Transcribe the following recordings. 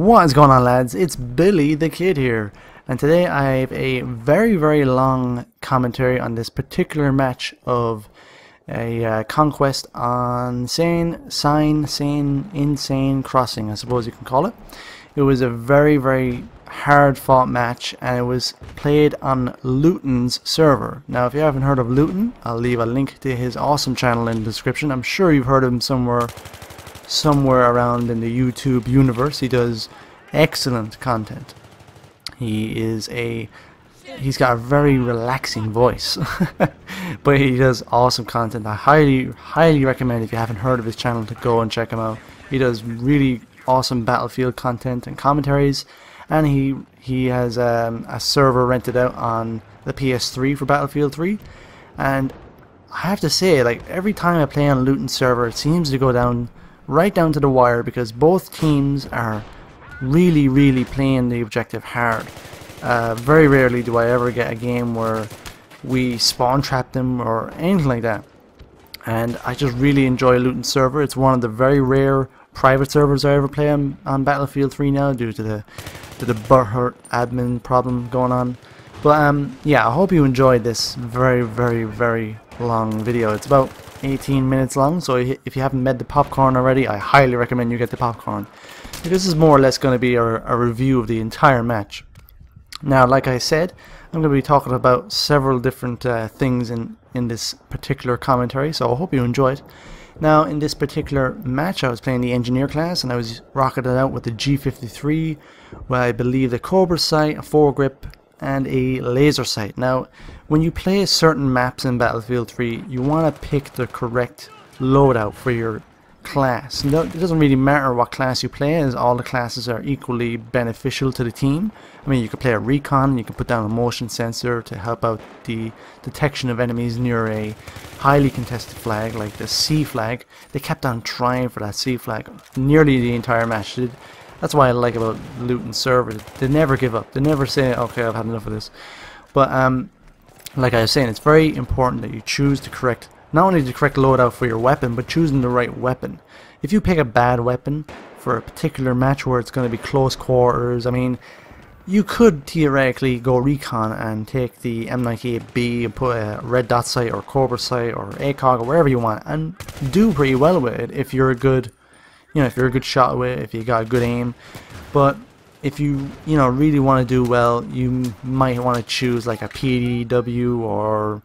What is going on, lads? It's Billy the Kid here, and today I have a very long commentary on this particular match of a conquest on Insane Crossing, I suppose you can call it. It was a very hard fought match, and it was played on Luetin's server. Now, if you haven't heard of Luetin, I'll leave a link to his awesome channel in the description. I'm sure you've heard of him somewhere around in the YouTube universe. He does excellent content. He's got a very relaxing voice, but he does awesome content. I highly recommend, if you haven't heard of his channel, to go and check him out. He does really awesome Battlefield content and commentaries, and he has a server rented out on the PS3 for Battlefield 3. And I have to say, like, every time I play on Luetin's server, it seems to go down right down to the wire, because both teams are really playing the objective hard. Very rarely do I ever get a game where we spawn trap them or anything like that, and I just really enjoy Luetin's server. It's one of the very rare private servers I ever play on Battlefield 3 now, due to the butthurt admin problem going on. But yeah, I hope you enjoyed this very long video. It's about 18 minutes long, so if you haven't made the popcorn already, I highly recommend you get the popcorn. This is more or less going to be a review of the entire match. Now, like I said, I'm going to be talking about several different things in this particular commentary, so I hope you enjoy it. Now, in this particular match, I was playing the engineer class, and I was rocketing out with the G53, where I believe the Cobra sight, a foregrip, and a laser sight. Now, when you play certain maps in Battlefield 3, you want to pick the correct loadout for your class. It doesn't really matter what class you play, as all the classes are equally beneficial to the team. I mean, you could play a recon, you can put down a motion sensor to help out the detection of enemies near a highly contested flag, like the C flag. They kept on trying for that C flag nearly the entire match. That's why I like about Luetin's server. They never give up. They never say, okay, I've had enough of this. But like I was saying, it's very important that you choose the correct, not only the correct loadout for your weapon, but choosing the right weapon. If you pick a bad weapon for a particular match where it's going to be close quarters, I mean, you could theoretically go recon and take the M98B and put a red dot sight or Cobra sight or ACOG or wherever you want, and do pretty well with it if you're a good, if you're a good shot with it, if you got a good aim. But if you really want to do well, you might want to choose like a PDW, or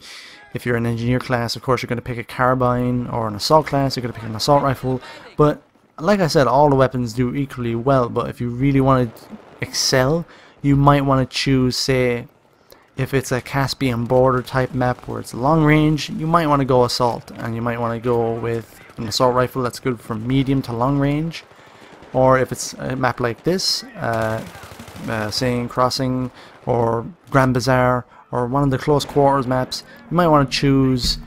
if you're an engineer class, of course, you're going to pick a carbine, or an assault class, you're going to pick an assault rifle. But like I said, all the weapons do equally well, but if you really want to excel, you might want to choose, say, if it's a Caspian border type map where it's long range, you might want to go assault, and you might want to go with an assault rifle that's good from medium to long range. Or if it's a map like this, Insane Crossing or Grand Bazaar, or one of the close quarters maps, you might want to choose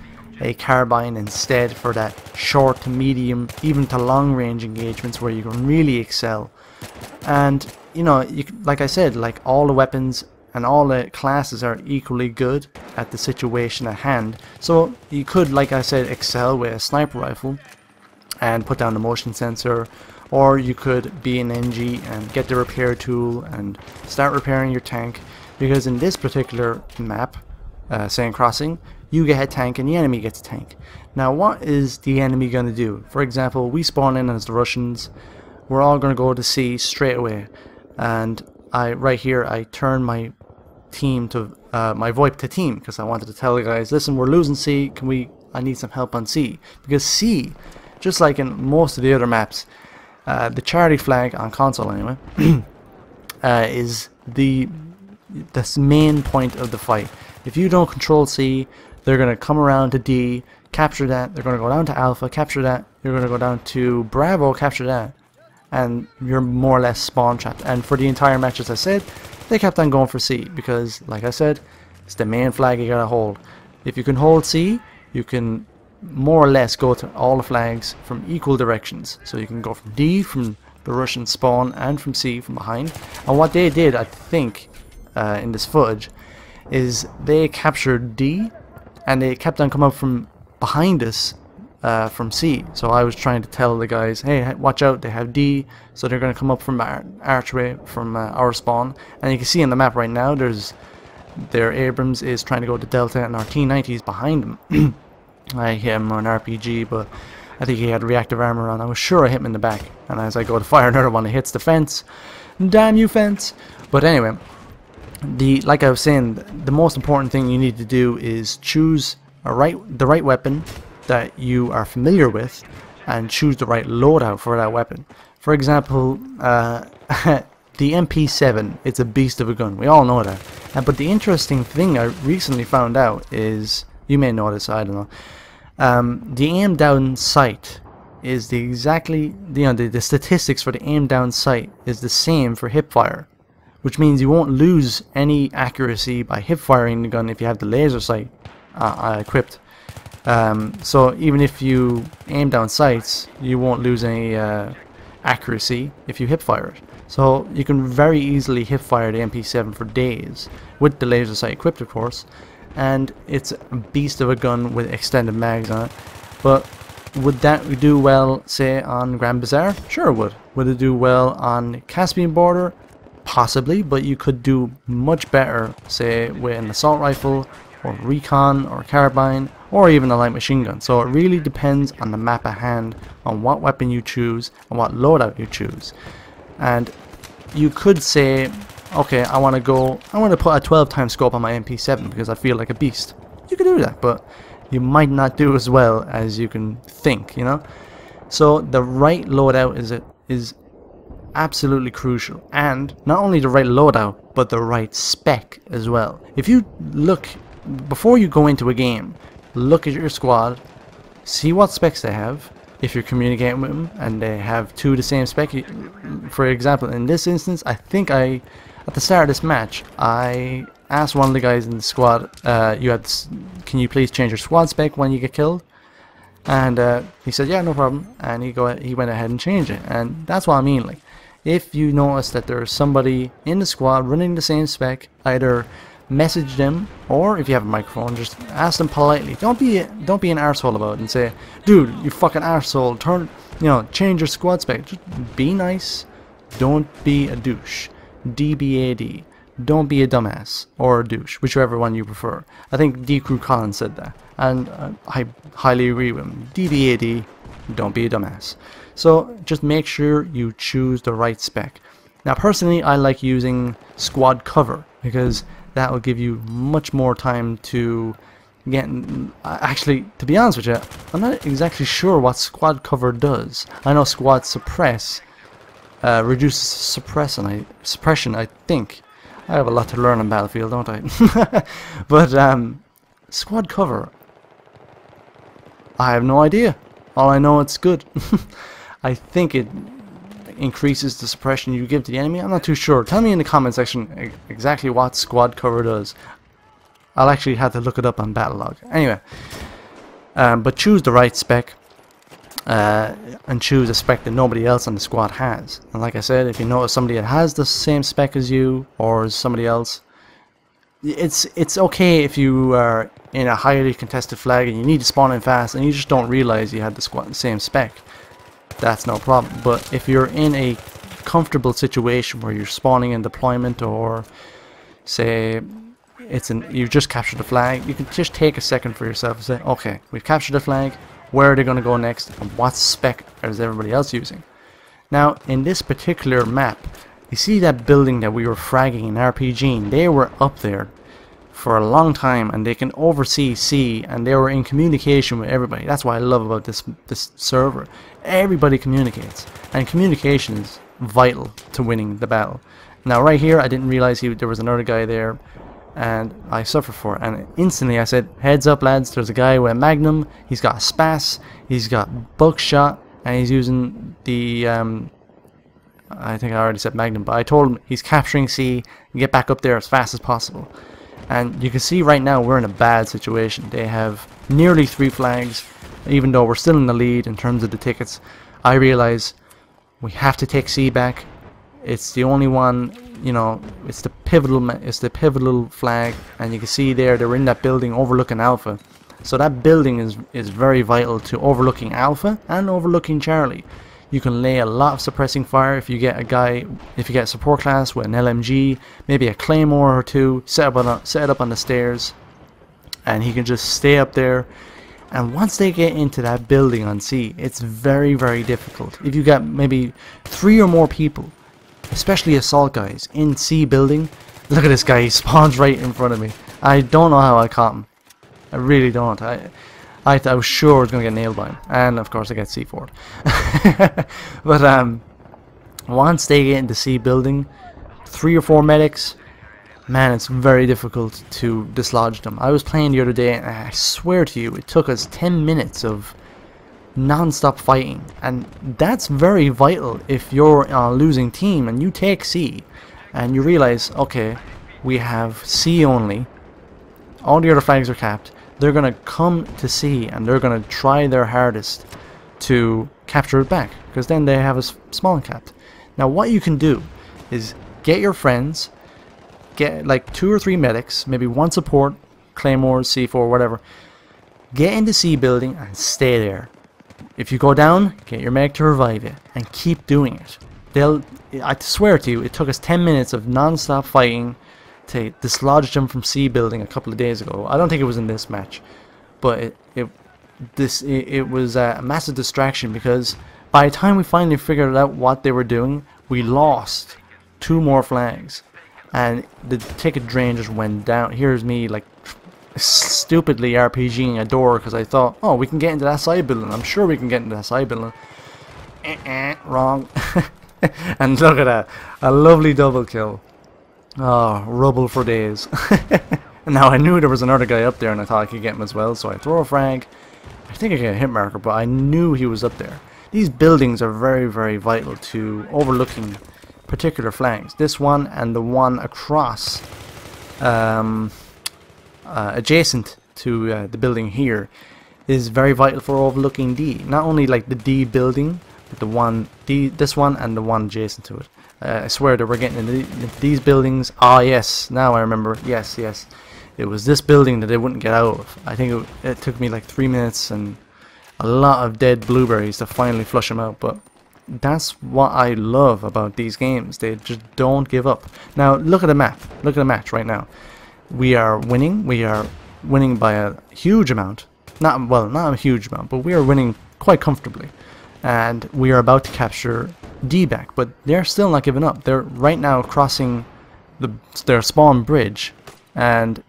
a carbine instead for that short to medium, even to long range engagements where you can really excel. And like I said, like, all the weapons and all the classes are equally good at the situation at hand. So you could, like I said, excel with a sniper rifle and put down the motion sensor, or you could be an NG and get the repair tool and start repairing your tank, because in this particular map, Insane Crossing, you get a tank and the enemy gets a tank. Now, what is the enemy going to do? For example, we spawn in as the Russians. We're all going to go to C straight away, and right here I turn my team to my VoIP to team, because I wanted to tell the guys, listen, we're losing C. I need some help on C, because C, just like in most of the other maps, the Charlie flag on console anyway, is the main point of the fight. If you don't control C, they're going to come around to D, capture that. They're going to go down to Alpha, capture that. You're going to go down to Bravo, capture that, and you're more or less spawn trapped. And for the entire match, as I said, they kept on going for C, because, like I said, it's the main flag you gotta hold. If you can hold C, you can more or less go to all the flags from equal directions. So you can go from D, from the Russian spawn, and from C, from behind. And what they did, I think, in this footage, is they captured D, and they kept on coming up from behind us from C. So I was trying to tell the guys, hey, watch out, they have D, so they're going to come up from archway from our spawn. And you can see on the map right now, their Abrams is trying to go to Delta, and our T-90 is behind him. I hit him on RPG, but I think he had reactive armor on. I was sure I hit him in the back, and as I go to fire another one, it hits the fence. Damn you, fence! But anyway, like I was saying, the most important thing you need to do is choose the right weapon that you are familiar with, and choose the right loadout for that weapon. For example, the MP7, it's a beast of a gun. We all know that. But the interesting thing I recently found out is, you may know this, I don't know. The aim down sight is the statistics for the aim down sight is the same for hip fire, which means you won't lose any accuracy by hip firing the gun if you have the laser sight equipped. So even if you aim down sights, you won't lose any accuracy if you hip fire it. So you can very easily hip fire the MP7 for days with the laser sight equipped, of course, and it's a beast of a gun with extended mags on it. But would that do well, say, on Grand Bazaar? Sure it would. Would it do well on Caspian border? Possibly, but you could do much better, say, with an assault rifle, or recon, or carbine, or even a light machine gun. So it really depends on the map at hand, on what weapon you choose, and what loadout you choose. And you could say, okay, I want to put a 12 times scope on my MP7 because I feel like a beast. You could do that, but you might not do as well as you can think, you know. So the right loadout is absolutely crucial, and not only the right loadout, but the right spec as well. If you look before you go into a game, look at your squad, see what specs they have. If you're communicating with them and they have two of the same spec, for example, in this instance, I think at the start of this match, I asked one of the guys in the squad, can you please change your squad spec when you get killed? And he said, yeah, no problem. And he went ahead and changed it. And that's what I mean. Like, if you notice that there's somebody in the squad running the same spec, either message them, or if you have a microphone, just ask them politely. Don't be an arsehole about it and say, dude, you fucking arsehole, change your squad spec. Just be nice. Don't be a douche. DBAD. Don't be a dumbass or a douche, whichever one you prefer. I think D. Crew Collins said that, and I highly agree with him. DBAD. Don't be a dumbass. So just make sure you choose the right spec. Now personally, I like using squad cover because that will give you much more time to get. Actually, to be honest with you, I'm not exactly sure what squad cover does. I know squad suppress reduces suppression, I think. I have a lot to learn on Battlefield, don't I? But squad cover, I have no idea. All I know, it's good. I think it increases the suppression you give to the enemy. I'm not too sure. Tell me in the comment section exactly what squad cover does. I'll actually have to look it up on Battlelog. Anyway, but choose the right spec, and choose a spec that nobody else on the squad has. And like I said, if you notice somebody that has the same spec as you, or somebody else, it's okay if you are in a highly contested flag and you need to spawn in fast and you just don't realize you had the same spec. That's no problem. But if you're in a comfortable situation where you're spawning in deployment, or say you just captured the flag, you can just take a second for yourself and say, okay, we've captured the flag, where are they going to go next, and what spec is everybody else using? Now in this particular map, you see that building that we were fragging in RPG, they were up there for a long time and they can oversee C, and they were in communication with everybody. That's what I love about this server. Everybody communicates, and communication is vital to winning the battle. Now right here, I didn't realize there was another guy there, and I suffered for it, and instantly I said, heads up lads, there's a guy with a Magnum, he's got a Spas, he's got buckshot, and he's using the I think I already said Magnum, but I told him he's capturing C, get back up there as fast as possible. And you can see right now we're in a bad situation. They have nearly 3 flags, even though we're still in the lead in terms of the tickets. I realize we have to take C back. It's the only one, it's the pivotal flag, and you can see there they were in that building overlooking Alpha. So that building is very vital to overlooking Alpha and overlooking Charlie. You can lay a lot of suppressing fire if you get a support class with an LMG, maybe a claymore or two, set it up on the stairs, and he can just stay up there. And once they get into that building on C, it's very, very difficult. If you got maybe 3 or more people, especially assault guys, in C building, look at this guy, he spawns right in front of me. I don't know how I caught him. I really don't. I was sure I was going to get nailed by him. And of course I get C4'd. But once they get into C building, 3 or 4 medics, man, it's very difficult to dislodge them. I was playing the other day and I swear to you, it took us 10 minutes of non-stop fighting. And that's very vital if you're on a losing team and you take C and you realize, okay, we have C only. All the other flags are capped. They're going to come to C and they're going to try their hardest to capture it back, because then they have a small capped. Now what you can do is get your friends, get like 2 or 3 medics, maybe 1 support, claymores, C4, whatever. Get into C building and stay there. If you go down, get your medic to revive you and keep doing it. I swear to you, it took us 10 minutes of non-stop fighting to dislodge them from C building a couple of days ago. I don't think it was in this match, but it was a massive distraction, because by the time we finally figured out what they were doing, we lost 2 more flags and the ticket drain just went down. Here's me like stupidly RPGing a door because I thought, oh, we can get into that side building. I'm sure we can get into that side building. Wrong. And look at that, a lovely double kill. Oh, rubble for days. And now I knew there was another guy up there and I thought I could get him as well, so I throw a frag. I think I get a hit marker, but I knew he was up there. These buildings are very, very vital to overlooking particular flags. This one and the one across, adjacent to the building here, is very vital for overlooking D. Not only like the D building, but the one this one and the one adjacent to it. I swear that we're getting into these buildings. Ah, yes, now I remember. Yes, yes. It was this building that they wouldn't get out of. I think it took me like 3 minutes and a lot of dead blueberries to finally flush them out. But that's what I love about these games. They just don't give up. Now, look at the map. Look at the match right now. We are winning. We are winning by a huge amount. Not a huge amount, but we are winning quite comfortably. And we are about to capture D back, but they're still not giving up. They're right now crossing their spawn bridge, and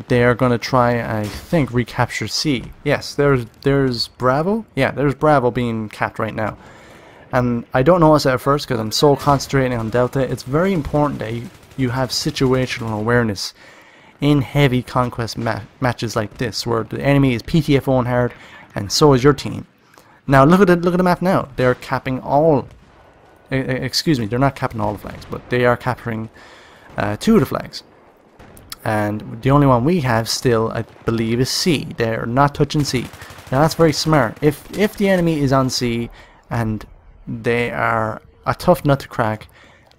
they're going to try, I think, recapture C. Yes, there's Bravo. Yeah, there's Bravo being capped right now. And I don't notice it at first because I'm so concentrating on Delta. It's very important that you have situational awareness in heavy conquest matches like this, where the enemy is PTFOing hard, and so is your team. Now look at the map now. They're capping all. Excuse me, they're not capping all the flags, but they are capturing 2 of the flags. And the only one we have still, I believe, is C. They're not touching C. Now that's very smart. If the enemy is on C and they are a tough nut to crack,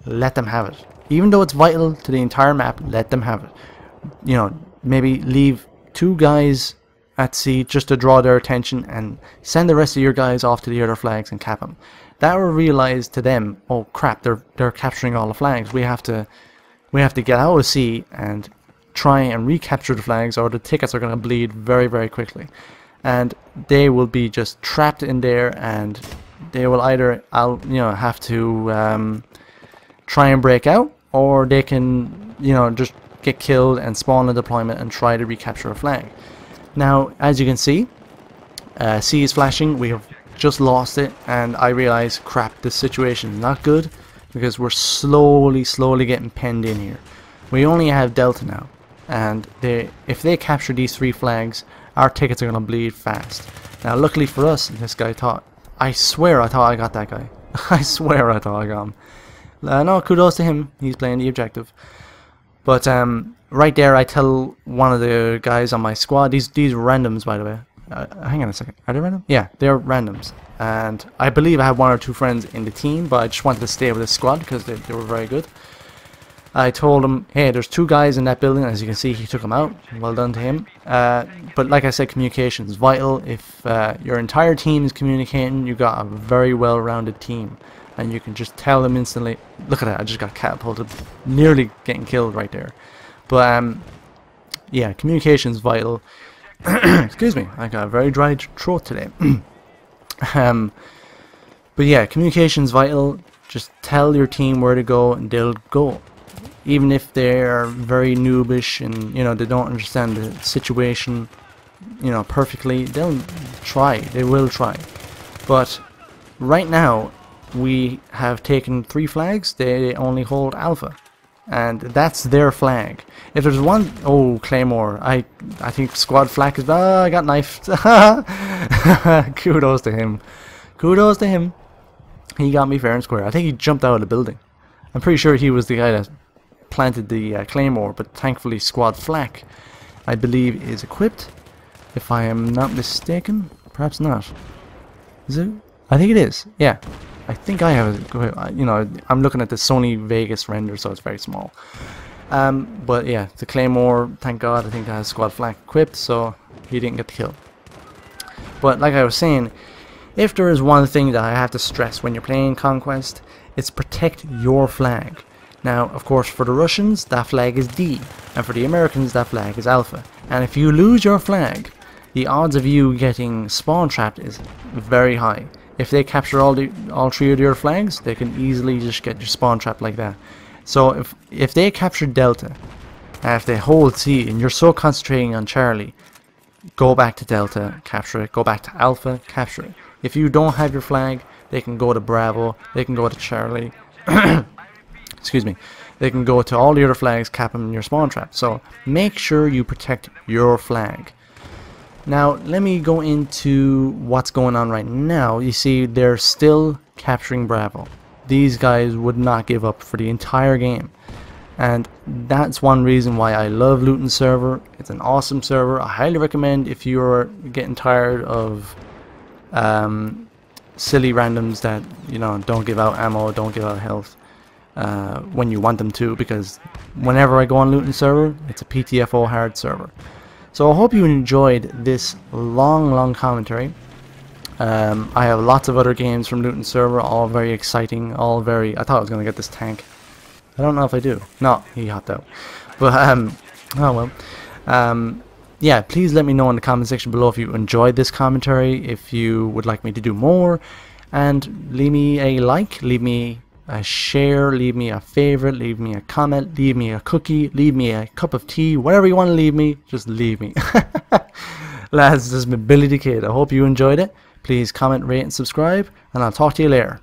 let them have it. Even though it's vital to the entire map, let them have it. You know, maybe leave 2 guys at C just to draw their attention and send the rest of your guys off to the other flags and cap them. That will realize to them, oh crap, they're capturing all the flags. We have to get out of C and try and recapture the flags, or the tickets are going to bleed very, very quickly. And they will be just trapped in there, and they will either have to try and break out, or they can just get killed and spawn a deployment and try to recapture a flag. Now, as you can see, C is flashing. We have just lost it, and I realize, crap, this situation is not good because we're slowly getting penned in here. We only have Delta now, and if they capture these 3 flags, our tickets are going to bleed fast. Now, luckily for us, this guy I swear I thought I got that guy. I swear I thought I got him. No, kudos to him. He's playing the objective. But right there, I tell one of the guys on my squad, these randoms, by the way. Hang on a second. Are they random? Yeah, they're randoms. And I believe I have 1 or 2 friends in the team, but I just wanted to stay with the squad because they were very good. I told him, hey, there's 2 guys in that building. As you can see, he took them out. Well done to him. But like I said, communication is vital. If your entire team is communicating, you got a very well-rounded team. And you can just tell them instantly. Look at that, I just got catapulted. Nearly getting killed right there. But yeah, communication is vital. Excuse me, I got a very dry throat today. But yeah, communication is vital. Just tell your team where to go and they'll go. Even if they're very noobish and, you know, they don't understand the situation, you know, perfectly, they'll try. They will try. But right now, we have taken 3 flags. They only hold Alpha. And that's their flag. If there's one... Oh, Claymore. I think Squad Flak is... Ah, I got knifed. Kudos to him. Kudos to him. He got me fair and square. I think he jumped out of the building. I'm pretty sure he was the guy that planted the Claymore, but thankfully Squad Flak, I believe, is equipped. If I am not mistaken. Perhaps not. Is it? I think it is. Yeah. I think I have a, you know, I'm looking at the Sony Vegas render, so it's very small. But yeah, the Claymore, thank God, I think that has Squad Flak equipped, so he didn't get the kill. But like I was saying, if there is one thing that I have to stress when you're playing Conquest, it's protect your flag. Now, of course, for the Russians, that flag is D, and for the Americans, that flag is Alpha. And if you lose your flag, the odds of you getting spawn trapped is very high. If they capture all 3 of your flags, they can easily just get your spawn trap like that. So if they capture Delta, and if they hold C, and you're so concentrating on Charlie, go back to Delta, capture it. Go back to Alpha, capture it. If you don't have your flag, they can go to Bravo, they can go to Charlie. Excuse me. They can go to all the other flags, cap them in your spawn trap. So make sure you protect your flag. Now, let me go into what's going on right now. You see, they're still capturing Bravo. These guys would not give up for the entire game. And that's one reason why I love Luetin server. It's an awesome server. I highly recommend if you're getting tired of silly randoms that, you know, don't give out ammo, don't give out health when you want them to. Because whenever I go on Luetin server, it's a PTFO hard server. So I hope you enjoyed this long commentary. I have lots of other games from Luetin server, all very exciting, all very... I thought I was going to get this tank. I don't know if I do. No, he hopped out. But, oh well. Yeah, please let me know in the comment section below if you enjoyed this commentary, if you would like me to do more, and leave me a like, leave me a share, leave me a favorite, leave me a comment, leave me a cookie, leave me a cup of tea, whatever you want to leave me, just leave me. Lads, this is Mobility Kid. I hope you enjoyed it. Please comment, rate, and subscribe, and I'll talk to you later.